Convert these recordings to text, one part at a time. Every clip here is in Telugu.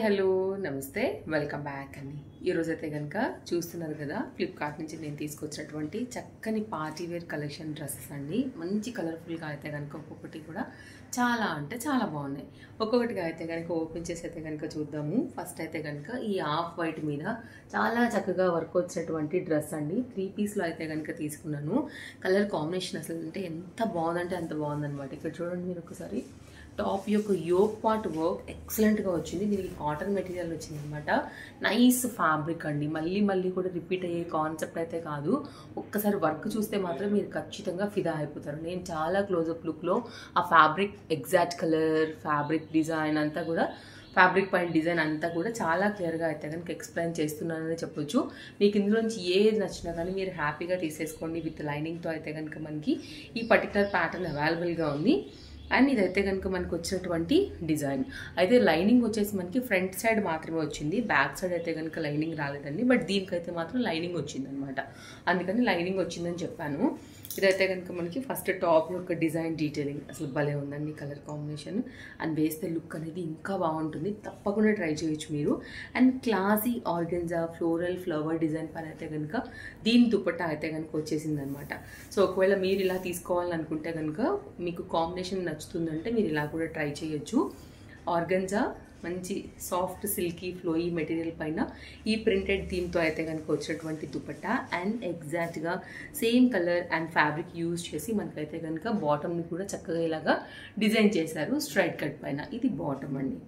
హలో నమస్తే వెల్కమ్ బ్యాక్ అండి. ఈరోజు అయితే కనుక చూస్తున్నారు కదా, ఫ్లిప్కార్ట్ నుంచి నేను తీసుకొచ్చినటువంటి చక్కని పార్టీ వేర్ కలెక్షన్ డ్రెస్సెస్ అండి. మంచి కలర్ఫుల్గా అయితే కనుక ఒక్కొక్కటి కూడా చాలా అంటే చాలా బాగున్నాయి. ఒక్కొక్కటిగా అయితే కనుక ఓపెన్ చేసి అయితే కనుక చూద్దాము. ఫస్ట్ అయితే కనుక ఈ ఆఫ్ వైట్ మీద చాలా చక్కగా వర్క్ వచ్చినటువంటి డ్రెస్ అండి. 3 పీస్లో అయితే కనుక తీసుకున్నాను. కలర్ కాంబినేషన్ అసలు అంటే ఎంత బాగుందంటే అంత బాగుందనమాట. ఇక్కడ చూడండి మీరు ఒకసారి, టాప్ యొక్క యోక్ పార్ట్ వర్క్ ఎక్సలెంట్గా వచ్చింది. దీనికి కాటన్ మెటీరియల్ వచ్చింది అనమాట. నైస్ ఫ్యాబ్రిక్ అండి. మళ్ళీ కూడా రిపీట్ అయ్యే కాన్సెప్ట్ అయితే కాదు. ఒక్కసారి వర్క్ చూస్తే మాత్రం మీరు ఖచ్చితంగా ఫిదా అయిపోతారు. నేను చాలా క్లోజప్ లుక్లో ఆ fabric exact colour, fabric design అంతా కూడా, ఫ్యాబ్రిక్ పైన డిజైన్ అంతా కూడా చాలా క్లియర్గా అయితే కనుక ఎక్స్ప్లెయిన్ చేస్తున్నానని చెప్పొచ్చు. మీకు ఇందులోంచి ఏది నచ్చినా కానీ మీరు హ్యాపీగా తీసేసుకోండి. విత్ లైనింగ్తో అయితే కనుక మనకి ఈ పర్టికులర్ ప్యాటర్న్ అవైలబుల్గా ఉంది. అండ్ ఇదైతే కనుక మనకు వచ్చినటువంటి డిజైన్ అయితే లైనింగ్ వచ్చేసి మనకి ఫ్రంట్ సైడ్ మాత్రమే వచ్చింది. బ్యాక్ సైడ్ అయితే కనుక లైనింగ్ రాలేదండి. బట్ దీనికైతే మాత్రం లైనింగ్ వచ్చిందనమాట. అందుకని లైనింగ్ వచ్చిందని చెప్పాను. ఇదైతే కనుక మనకి ఫస్ట్ టాప్ యొక్క డిజైన్ డీటెయిలింగ్ అసలు భలే ఉందండి. కలర్ కాంబినేషన్ అండ్ వేస్తే లుక్ అనేది ఇంకా బాగుంటుంది. తప్పకుండా ట్రై చేయొచ్చు మీరు. And classy organza floral flower design పైన అయితే కనుక దీని దుపట్టా అయితే కనుక వచ్చేసింది అనమాట. సో ఒకవేళ మీరు ఇలా తీసుకోవాలని అనుకుంటే కనుక, మీకు కాంబినేషన్ నచ్చుతుందంటే మీరు ఇలా కూడా ట్రై చేయొచ్చు. ఆర్గెన్జా మంచి సాఫ్ట్ సిల్కీ ఫ్లోయీ మెటీరియల్ పైన ఈ ప్రింటెడ్ థీమ్తో అయితే కనుక వచ్చినటువంటి దుపట్టా అండ్ ఎగ్జాక్ట్గా same colour and fabric use చేసి మనకైతే కనుక బాటమ్ని కూడా చక్కగా ఇలాగా డిజైన్ చేశారు స్ట్రైట్ కట్ పైన. ఇది బాటమ్ అండి,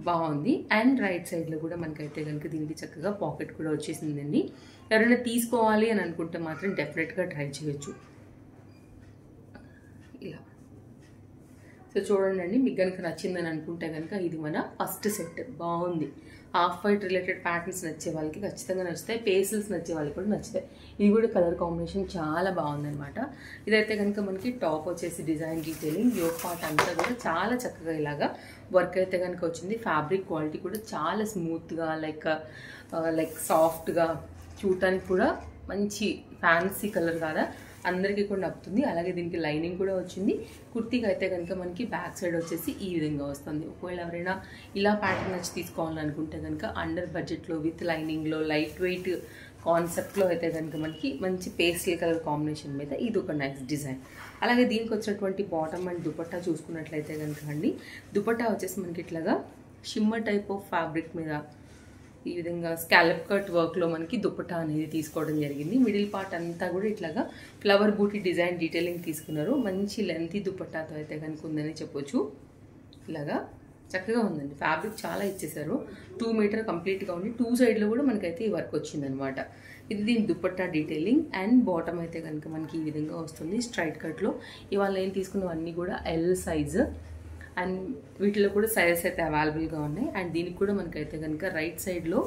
బాగుంది. అండ్ రైట్ సైడ్లో కూడా మనకైతే కనుక దీనికి చక్కగా పాకెట్ కూడా వచ్చేసిందండి. ఎవరైనా తీసుకోవాలి అని అనుకుంటే మాత్రం డెఫినెట్గా ట్రై చేయొచ్చు. ఇలా సో చూడండి, మీకు కనుక నచ్చిందని అనుకుంటే కనుక ఇది మన ఫస్ట్ సెట్. బాగుంది. హాఫ్ వైట్ రిలేటెడ్ ప్యాటర్న్స్ నచ్చే వాళ్ళకి ఖచ్చితంగా నచ్చుతాయి. పేసల్స్ నచ్చే వాళ్ళకి కూడా నచ్చుతాయి. ఇది కూడా కలర్ కాంబినేషన్ చాలా బాగుందనమాట. ఇదైతే కనుక మనకి టాప్ వచ్చేసి డిజైన్ డీటెయిలింగ్ యోక్ పార్ట్ అంతా కూడా చాలా చక్కగా ఇలాగా వర్క్ అయితే కనుక వచ్చింది. ఫ్యాబ్రిక్ క్వాలిటీ కూడా చాలా స్మూత్గా లైక్ సాఫ్ట్గా, చూడటానికి కూడా మంచి ఫ్యాన్సీ కలర్ కాదా, అందరికీ కూడా నప్పుతుంది. అలాగే దీనికి లైనింగ్ కూడా వచ్చింది. కుర్తీకి అయితే కనుక మనకి బ్యాక్ సైడ్ వచ్చేసి ఈ విధంగా వస్తుంది. ఒకవేళ ఎవరైనా ఇలా ప్యాటర్న్ నచ్చి తీసుకోవాలనుకుంటే కనుక అండర్ బడ్జెట్లో విత్ లైనింగ్లో లైట్ వెయిట్ కాన్సెప్ట్లో అయితే కనుక మనకి మంచి పేస్టల్ కలర్ కాంబినేషన్ మీద ఇది ఒక నైస్ డిజైన్. అలాగే దీనికి వచ్చినటువంటి బాటమ్ అండ్ దుపట్టా చూసుకున్నట్లయితే కనుక అండి, దుపట్టా వచ్చేసి మనకి ఇట్లాగా షిమ్మర్ టైప్ ఆఫ్ ఫ్యాబ్రిక్ మీద ఈ విధంగా స్కాలప్ కట్ వర్క్లో మనకి దుపట్టా అనేది తీసుకోవడం జరిగింది. మిడిల్ పార్ట్ అంతా కూడా ఇట్లాగా ఫ్లవర్ బూటీ డిజైన్ డీటెయిలింగ్ తీసుకున్నారు. మంచి లెంతీ దుపట్టాతో అయితే కనుక ఉందని చెప్పొచ్చు. ఇలాగా చక్కగా ఉందండి. ఫ్యాబ్రిక్ చాలా ఇచ్చేసారు. 2 మీటర్ కంప్లీట్గా ఉంది. 2 సైడ్లో కూడా మనకైతే ఈ వర్క్ వచ్చిందనమాట. ఇది దీని దుపట్టా డీటెయిలింగ్. అండ్ బాటమ్ అయితే కనుక మనకి ఈ విధంగా వస్తుంది స్ట్రైట్ కట్లో. ఇవాళ నేను తీసుకున్నవన్నీ కూడా ఎల్ సైజు అండ్ వీటిలో కూడా సైజెస్ అయితే అవైలబుల్గా ఉన్నాయి. అండ్ దీనికి కూడా మనకైతే కనుక రైట్ సైడ్లో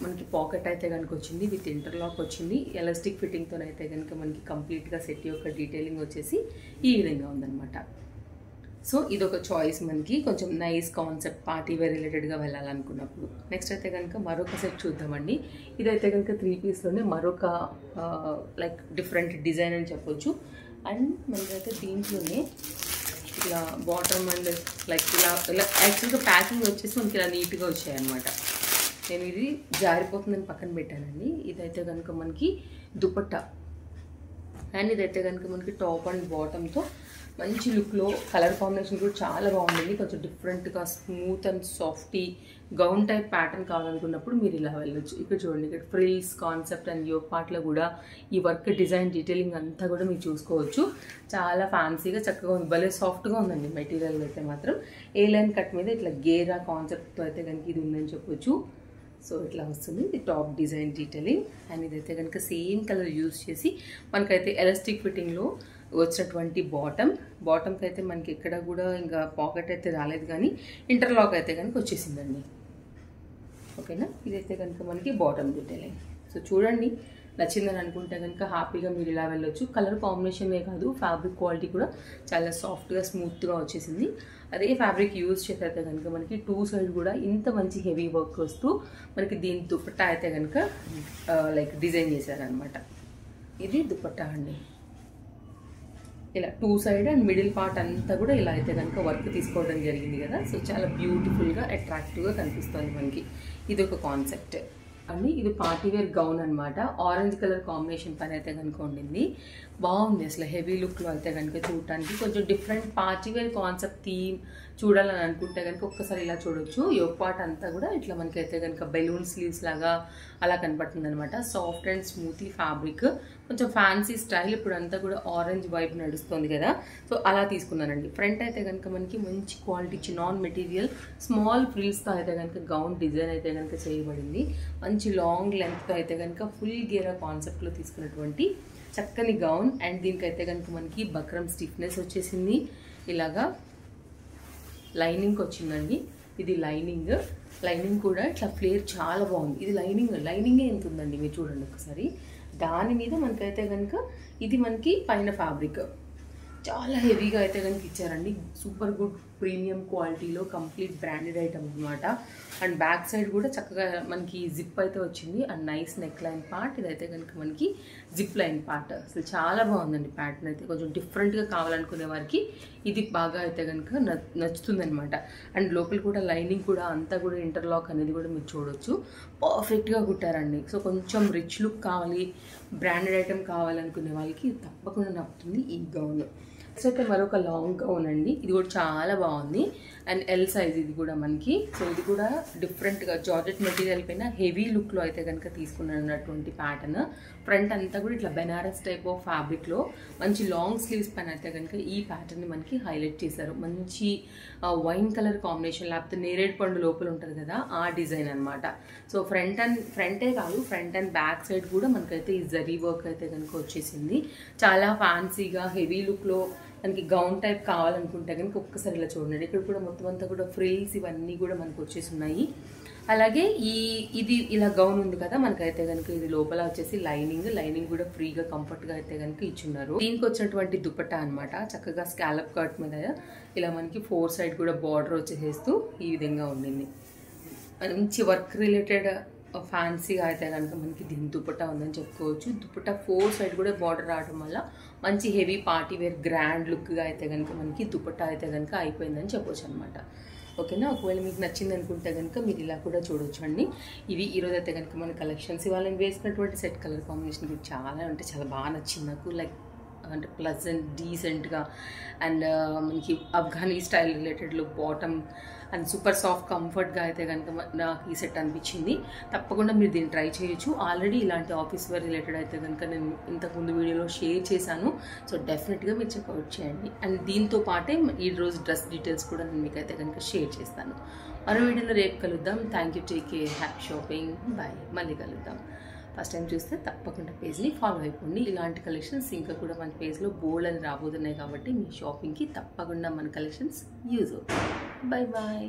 మనకి పాకెట్ అయితే కనుక వచ్చింది. విత్ ఇంటర్లాక్ వచ్చింది. ఎలాస్టిక్ ఫిట్టింగ్తో అయితే కనుక మనకి కంప్లీట్గా సెట్ యొక్క డీటెయిలింగ్ వచ్చేసి ఈ విధంగా ఉందన్నమాట. సో ఇదొక చాయిస్ మనకి, కొంచెం నైస్ కాన్సెప్ట్ పార్టీ వేర్ రిలేటెడ్గా వెళ్ళాలనుకున్నప్పుడు. నెక్స్ట్ అయితే కనుక మరొక సెట్ చూద్దామండి. ఇదైతే కనుక 3 పీస్లోనే మరొక లైక్ డిఫరెంట్ డిజైన్ అని చెప్పొచ్చు. అండ్ మనకైతే దీంట్లోనే ఇలా బాటమ్ అండ్ లైక్ ఇలా యాక్చువల్గా ప్యాకింగ్ వచ్చేసి మనకి ఇలా నీట్గా వచ్చాయన్నమాట. నేను ఇది జారిపోతుందని పక్కన పెట్టానండి. ఇదైతే కనుక మనకి దుపట్టా అండ్ ఇదైతే కనుక మనకి టాప్ అండ్ బాటమ్తో మంచి లుక్లో కలర్ కాంబినేషన్ కూడా చాలా బాగుంటుంది. కొంచెం డిఫరెంట్గా smooth and softy gown type pattern కావాలనుకున్నప్పుడు మీరు ఇలా వెళ్ళొచ్చు. ఇక్కడ చూడండి, ఇక్కడ ఫ్రిల్స్ కాన్సెప్ట్ అండ్ యోక్ పార్ట్లో కూడా ఈ వర్క్ డిజైన్ డీటెయిలింగ్ అంతా కూడా మీరు చూసుకోవచ్చు. చాలా ఫ్యాన్సీగా చక్కగా ఉంది. భలే సాఫ్ట్గా ఉందండి మెటీరియల్ అయితే మాత్రం. ఏ లైన్ కట్ మీద ఇట్లా గేరా కాన్సెప్ట్తో అయితే కనుక ఇది ఉందని చెప్పొచ్చు. సో ఇట్లా వస్తుంది ఇది టాప్ డిజైన్ డీటెయిలింగ్. అండ్ ఇదైతే కనుక సేమ్ కలర్ యూజ్ చేసి మనకైతే ఎలాస్టిక్ ఫిట్టింగ్లో వచ్చినటువంటి బాటమ్కి అయితే మనకి ఎక్కడ కూడా ఇంకా పాకెట్ అయితే రాలేదు, కానీ ఇంటర్లాక్ అయితే కనుక వచ్చేసిందండి. ఓకేనా, ఇదైతే కనుక మనకి బాటమ్ డీటెయిలింగ్. సో చూడండి, నచ్చిందని అనుకుంటే కనుక హ్యాపీగా మీరు ఇలా వెళ్ళొచ్చు. కలర్ కాంబినేషనే కాదు, ఫ్యాబ్రిక్ క్వాలిటీ కూడా చాలా సాఫ్ట్గా స్మూత్గా వచ్చేసింది. అదే ఫ్యాబ్రిక్ యూజ్ చేస్తే కనుక మనకి 2 సైడ్ కూడా ఇంత మంచి హెవీ వర్క్ వస్తూ మనకి దీని దుపట్టా అయితే కనుక లైక్ డిజైన్ చేశారనమాట. ఇది దుపట్టా అండి. ఇలా 2 సైడ్ అండ్ మిడిల్ పార్ట్ అంతా కూడా ఇలా అయితే కనుక వర్క్ తీసుకోవడం జరిగింది కదా. సో చాలా బ్యూటిఫుల్గా అట్రాక్టివ్గా కనిపిస్తుంది మనకి. ఇది ఒక కాన్సెప్ట్ అండి. ఇది పార్టీవేర్ గౌన్ అనమాట. ఆరెంజ్ కలర్ కాంబినేషన్ పని అయితే కనుక ఉండింది. బాగుంది అసలు. హెవీ లుక్లో అయితే కనుక చూడటానికి కొంచెం డిఫరెంట్ పార్టీవేర్ కాన్సెప్ట్ థీమ్ చూడాలని అనుకుంటే కనుక ఒక్కసారి ఇలా చూడొచ్చు. యోగ్ పార్ట్ అంతా కూడా ఇట్లా మనకైతే కనుక బెలూన్ స్లీవ్స్ లాగా అలా కనపడుతుంది అనమాట. సాఫ్ట్ అండ్ స్మూతీ ఫ్యాబ్రిక్, కొంచెం ఫ్యాన్సీ స్టైల్. ఇప్పుడు అంతా కూడా ఆరెంజ్ వైపు నడుస్తుంది కదా, సో అలా తీసుకున్నానండి. ఫ్రంట్ అయితే కనుక మనకి మంచి క్వాలిటీ చినాన్ మెటీరియల్ స్మాల్ ఫ్రిల్స్తో అయితే కనుక గౌన్ డిజైన్ అయితే కనుక చేయబడింది. మంచి లాంగ్ లెంత్తో అయితే కనుక ఫుల్ గేరా కాన్సెప్ట్లో తీసుకున్నటువంటి చక్కని గౌన్. అండ్ దీనికైతే కనుక మనకి బక్రమ్ స్టిఫ్నెస్ వచ్చేసింది. ఇలాగా లైనింగ్ వచ్చిందండి. ఇది లైనింగ్ కూడా ఇట్లా ఫ్లేర్ చాలా బాగుంది. ఇది లైనింగే ఎంత ఉందండి మీరు చూడండి ఒకసారి. దాని మీద మనకైతే కనుక ఇది మనకి పైన ఫ్యాబ్రిక్ చాలా హెవీగా అయితే కనుక ఇచ్చారండి. సూపర్ గుడ్ ప్రీమియం క్వాలిటీలో కంప్లీట్ బ్రాండెడ్ ఐటమ్ అనమాట. అండ్ బ్యాక్ సైడ్ కూడా చక్కగా మనకి జిప్ అయితే వచ్చింది. And nice neck line part. ఇదైతే కనుక మనకి జిప్ లైన్ పార్ట్. అసలు చాలా బాగుందండి ప్యాటర్న్ అయితే. కొంచెం డిఫరెంట్గా కావాలనుకునే వారికి ఇది బాగా అయితే కనుక నచ్చుతుంది అనమాట. అండ్ లోపల కూడా లైనింగ్ కూడా అంతా కూడా ఇంటర్లాక్ అనేది కూడా మీరు చూడొచ్చు. పర్ఫెక్ట్గా కుట్టారండి. సో కొంచెం రిచ్ లుక్ కావాలి, బ్రాండెడ్ ఐటమ్ కావాలనుకునే వాళ్ళకి తప్పకుండా నప్పుతుంది ఈ గౌన్. నెక్స్ట్ అయితే మరొక లాంగ్ గౌన్ అండి. ఇది కూడా చాలా బాగుంది. అండ్ ఎల్ సైజ్ ఇది కూడా మనకి. సో ఇది కూడా డిఫరెంట్గా జార్జెట్ మెటీరియల్ పైన హెవీ లుక్లో అయితే కనుక తీసుకున్నటువంటి ప్యాటర్న్. ఫ్రంట్ అంతా కూడా ఇట్లా బెనారస్ టైప్ ఆఫ్ ఫ్యాబ్రిక్లో మంచి లాంగ్ స్లీవ్స్ పైన అయితే కనుక ఈ ప్యాటర్న్ని మనకి హైలైట్ చేశారు. మంచి వైన్ కలర్ కాంబినేషన్, లేకపోతే నేరేడు పండు లోపల ఉంటుంది కదా ఆ డిజైన్ అనమాట. సో ఫ్రంటే కాదు, ఫ్రంట్ అండ్ బ్యాక్ సైడ్ కూడా మనకైతే ఈ జరీ వర్క్ అయితే కనుక వచ్చేసింది. చాలా ఫ్యాన్సీగా హెవీ లుక్లో మనకి గౌన్ టైప్ కావాలనుకుంటే కనుక ఒక్కసారి ఇలా చూడండి. ఇక్కడ కూడా మొత్తం అంతా కూడా ఫ్రిల్స్ ఇవన్నీ కూడా మనకు వచ్చేసి ఉన్నాయి. అలాగే ఇది ఇలా గౌన్ ఉంది కదా, మనకైతే కనుక ఇది లోపల వచ్చేసి లైనింగ్ కూడా ఫ్రీగా కంఫర్ట్గా అయితే కనుక ఇచ్చున్నారు. దీనికి వచ్చినటువంటి దుపట్టా అనమాట. చక్కగా స్కాలప్ కట్ మీద ఇలా మనకి 4 సైడ్ కూడా బార్డర్ వచ్చేసేస్తూ ఈ విధంగా ఉండింది. మంచి వర్క్ రిలేటెడ్ ఫ్యాన్సీగా అయితే కనుక మనకి దీని దుపట్టా ఉందని చెప్పుకోవచ్చు. దుపట్టా 4 సైడ్ కూడా బార్డర్ రావడం వల్ల మంచి హెవీ పార్టీ వేర్ గ్రాండ్ లుక్గా అయితే కనుక మనకి దుపట్టా అయితే కనుక అయిపోయిందని చెప్పొచ్చు అనమాట. ఓకేనా. ఒకవేళ మీకు నచ్చింది అనుకుంటే కనుక మీరు ఇలా కూడా చూడొచ్చు అండి. ఇవి ఈరోజు అయితే కనుక మన కలెక్షన్స్. ఇవాళ నేను వేసుకున్నటువంటి సెట్ కలర్ కాంబినేషన్ కూడా చాలా బాగా నచ్చింది నాకు. లైక్ అంటే ప్లజెంట్ డీసెంట్గా అండ్ మనకి Afghani style related look, bottom and super soft కంఫర్ట్గా అయితే కనుక నాకు ఈ సెట్ అనిపించింది. తప్పకుండా మీరు దీన్ని ట్రై చేయొచ్చు. ఆల్రెడీ ఇలాంటి ఆఫీస్ వేర్ రిలేటెడ్ అయితే కనుక నేను ఇంతకుముందు వీడియోలో షేర్ చేశాను. సో డెఫినెట్గా మీరు చెక్అవుట్ చేయండి. అండ్ దీంతో పాటే ఈ రోజు డ్రెస్ డీటెయిల్స్ కూడా నేను మీకు అయితే కనుక షేర్ చేస్తాను. మరో వీడియోలో రేపు కలుద్దాం. Thank you, take care, happy shopping, bye. మళ్ళీ కలుద్దాం. ఫస్ట్ టైం చూస్తే తప్పకుండా పేజ్ని ఫాలో అయిపోండి. ఇలాంటి కలెక్షన్స్ ఇంకా కూడా మన పేజ్లో బోల్డ్ అని రాబోతున్నాయి కాబట్టి మీ షాపింగ్కి తప్పకుండా మన కలెక్షన్స్ యూజ్ అవుతాయి. Bye bye.